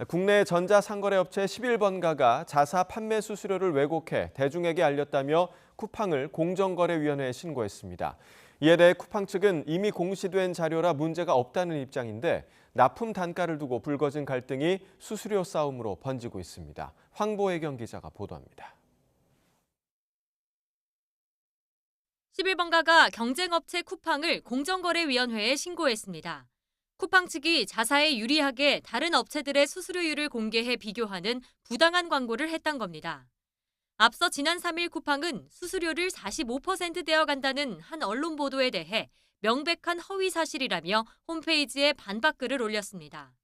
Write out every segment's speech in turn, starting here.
국내 전자상거래업체 11번가가 자사 판매 수수료를 왜곡해 대중에게 알렸다며 쿠팡을 공정거래위원회에 신고했습니다. 이에 대해 쿠팡 측은 이미 공시된 자료라 문제가 없다는 입장인데 납품 단가를 두고 불거진 갈등이 수수료 싸움으로 번지고 있습니다. 황보혜경 기자가 보도합니다. 11번가가 경쟁업체 쿠팡을 공정거래위원회에 신고했습니다. 쿠팡 측이 자사에 유리하게 다른 업체들의 수수료율을 공개해 비교하는 부당한 광고를 했던 겁니다. 앞서 지난 3일 쿠팡은 수수료를 45% 되어간다는 한 언론 보도에 대해 명백한 허위 사실이라며 홈페이지에 반박글을 올렸습니다.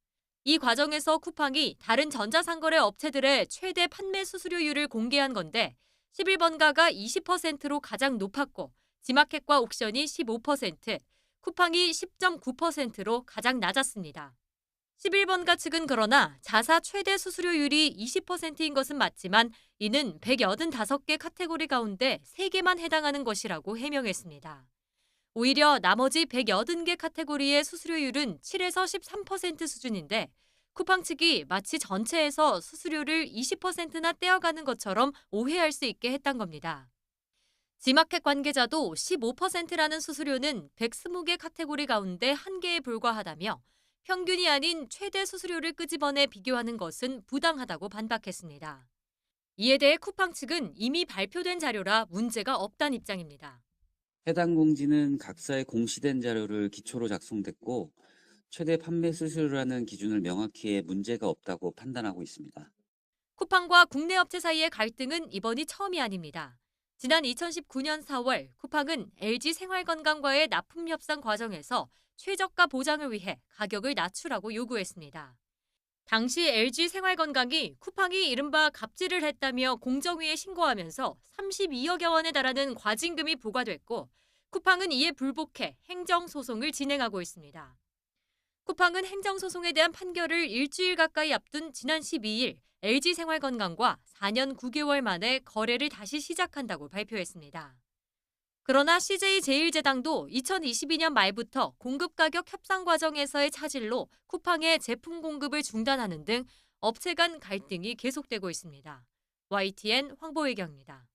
이 과정에서 쿠팡이 다른 전자상거래 업체들의 최대 판매 수수료율을 공개한 건데 11번가가 20%로 가장 높았고 지마켓과 옥션이 15%, 쿠팡이 10.9%로 가장 낮았습니다. 11번가 측은 그러나 자사 최대 수수료율이 20%인 것은 맞지만 이는 185개 카테고리 가운데 3개만 해당하는 것이라고 해명했습니다. 오히려 나머지 180개 카테고리의 수수료율은 7에서 13% 수준인데 쿠팡 측이 마치 전체에서 수수료를 20%나 떼어가는 것처럼 오해할 수 있게 했던 겁니다. 지마켓 관계자도 15%라는 수수료는 120개 카테고리 가운데 1개에 불과하다며 평균이 아닌 최대 수수료를 끄집어내 비교하는 것은 부당하다고 반박했습니다. 이에 대해 쿠팡 측은 이미 발표된 자료라 문제가 없다는 입장입니다. 해당 공지는 각사의 공시된 자료를 기초로 작성됐고 최대 판매 수수료라는 기준을 명확히 해 문제가 없다고 판단하고 있습니다. 쿠팡과 국내 업체 사이의 갈등은 이번이 처음이 아닙니다. 지난 2019년 4월 쿠팡은 LG 생활건강과의 납품 협상 과정에서 최저가 보장을 위해 가격을 낮추라고 요구했습니다. 당시 LG 생활건강이 쿠팡이 이른바 갑질을 했다며 공정위에 신고하면서 32억여 원에 달하는 과징금이 부과됐고 쿠팡은 이에 불복해 행정소송을 진행하고 있습니다. 쿠팡은 행정소송에 대한 판결을 일주일 가까이 앞둔 지난 12일 LG 생활건강과 4년 9개월 만에 거래를 다시 시작한다고 발표했습니다. 그러나 CJ제일제당도 2022년 말부터 공급가격 협상 과정에서의 차질로 쿠팡의 제품 공급을 중단하는 등 업체 간 갈등이 계속되고 있습니다. YTN 황보혜경입니다.